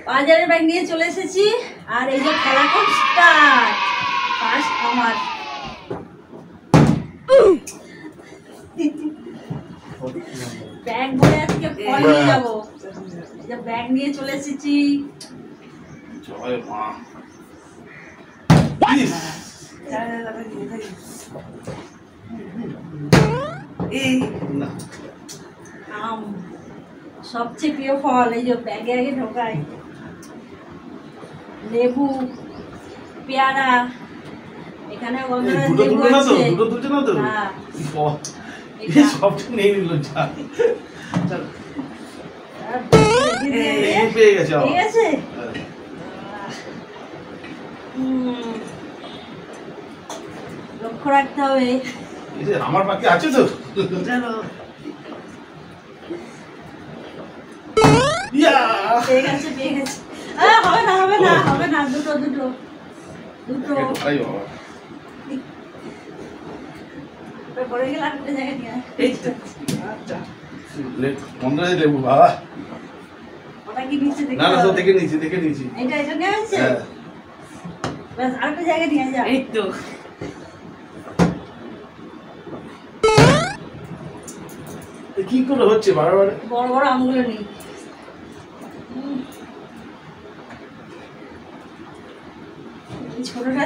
বাজারের ব্যাগ নিয়ে চলে এসেছি আর এই যে খেলা খুব স্টার্ট ফার্স্ট আমার ব্যাগ ভরে আজকে ফল নিয়ে যাবো যে ব্যাগ নিয়ে চলে এসেছি জয় মা আম সবচেয়ে প্রিয় ফল এই যে ব্যাগে আগে ঢোকাই লেবু পেয়ারা এখানে লেবু আছে দুটো না তো হ্যাঁ এই সবটা নেই নিল যা পেয়ে গেছে ঠিক আছে লক্ষ্য রাখতে হবে আমার বাকি আছে তো চলো পেয়ে গেছে হবে না দুটো পরে গেলে আরেকটা জায়গায় নিয়ে আচ্ছা লেবু বাবা ওটা কি নিচে না না তো দেখে নিয়েছি এটা নিয়ে আসছে ব্যাস আরেকটা জায়গায় নিয়ে যা এই তো কি করে হচ্ছে বারবার বড় বড় আমগুলো নেই ছোটটা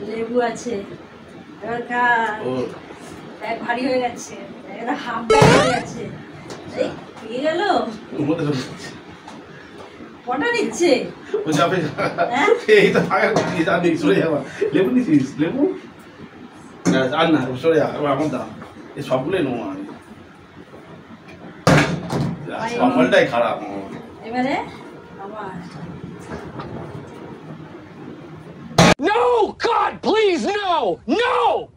লেবু আছে ব্যাগ ভারী হয়ে গেছে হাফ ব্যাগ হয়ে গেছে এই গেল কটা নিচ্ছে লেবু নিচ্ছিস লেবু আর না সরে আমার দাম এই সবগুলোই নেবো আমি ফলটাই খারাপ এবারে আমার No! God, please, no! No!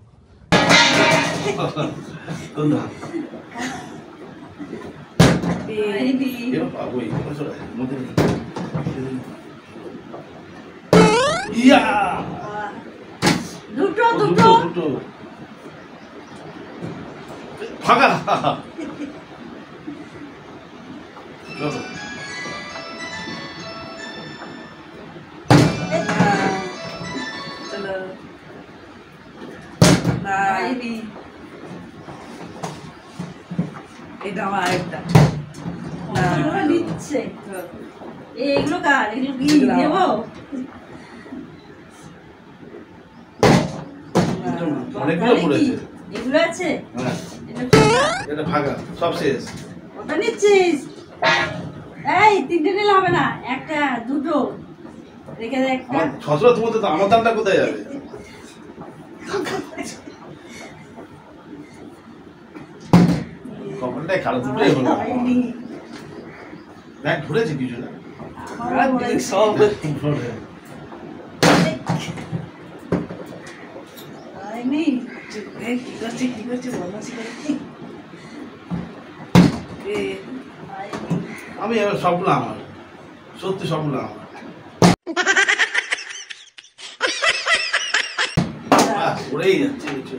দুটো ফাঁকা এটা আমার আরেকটা নিচ্ছে এগুলো কার এগুলো কি দেবো অনেকগুলো পড়েছে এগুলো আছে এটা ভাগা সব শেষ ওটা নিচ্ছিস এই তিনটে নিলে হবে না একটা দুটো রেখে দে একটা ছশো তোমার তো আমার দামটা কোথায় যাবে কপালটাই খারাপ দুটোই হলো ব্যাগ ধরেছে কিছু না সব কি করছে বদমাশি করছে আমি এবার সবগুলো আমার সত্যি সবগুলো আমার পড়েই যাচ্ছে কিছু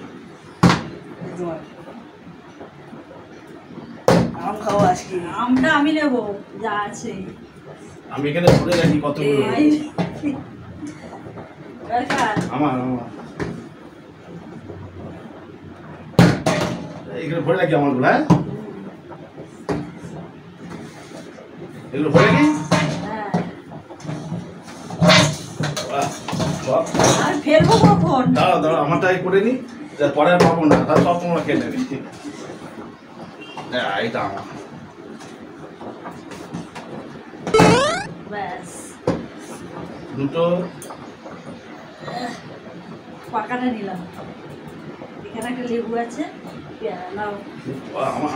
আম খাবো আজকে আমটা আমি নেবো যা আছে আমি এখানে পড়ে রাখি কতগুলো আমার এখানে ভরে রাখি আমারগুলো হ্যাঁ এগুলো ভরে রাখি আর ফেলবো কখন দাঁড়া আমারটাই করে নি পরে আর পাবো না তার সব তোমরা খেয়ে নেবে এটা আমার ব্যাস দুটো পাকাটা নিলাম এখানে একটা লেবু আছে নাও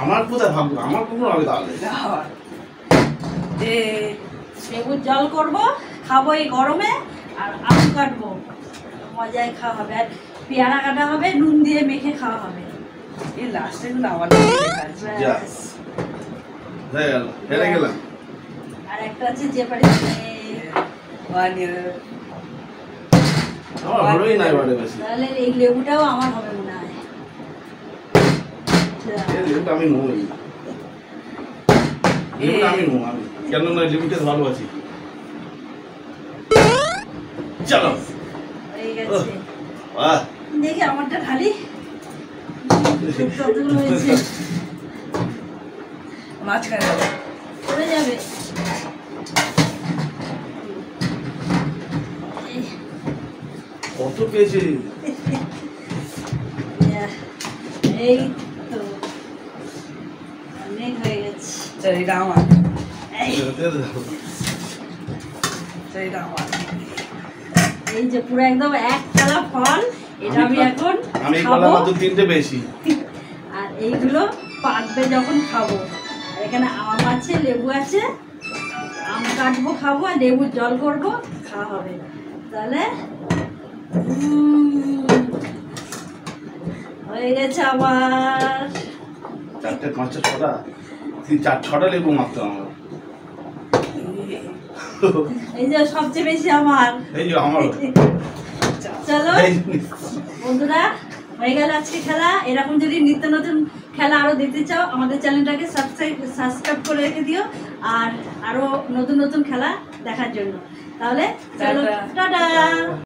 আমার কোথায় ভাববো আমার কোনো হবে তাহলে লেবুর জল করবো খাবো এই গরমে আর আম কাটবো মজায় খাওয়া হবে আর পেয়ারা কাটা হবে নুন দিয়ে মেখে খাওয়া হবে এই লাস্টে গুলো আমার আর একটা আছে যে পারে আমার ভালোই না এবারে বেশি। তাহলে এই লেবুটাও আমার হবে মনে হয়। এই লেবুটা আমি নই। লেবুটা আমি নই আমি। কেন না লেবুটা ভালো আছি। চলো। হয়ে গেছে। বাহ। দেখি আমারটা খালি কতগুলো হয়েছে। মাঝখানে পড়ে যাবে। কত পেয়েছে? এই তো অনেক হয়ে গেছে। চল এটা আমার, এই চল এটা আমার। এই যে পুরো একদম এক থালা ফল, এটা আমি এখন আমি খাবো। কলা মাত্র 3টে বেশি। আর এইগুলো পাকবে যখন খাবো। আর এখানে আম আছে, লেবু আছে, আম কাটবো খাবো, আর লেবুর জল করবো, খাওয়া হবে। তাহলে হয়ে গেছে আমার। 4টে 5টা 6টা 4-6টা লেবু মাত্র আমার। এই যে সবচেয়ে বেশি আমার। এই যে আমার চলো এই বন্ধুরা, হয়ে গেল আজকে খেলা। এরকম যদি নিত্য নতুন খেলা আরো দেখতে চাও, আমাদের চ্যানেলটাকে সাবস্ক্রাইব করে রেখে দিও, আর আরো নতুন নতুন খেলা দেখার জন্য। তাহলে চলো, টাটা।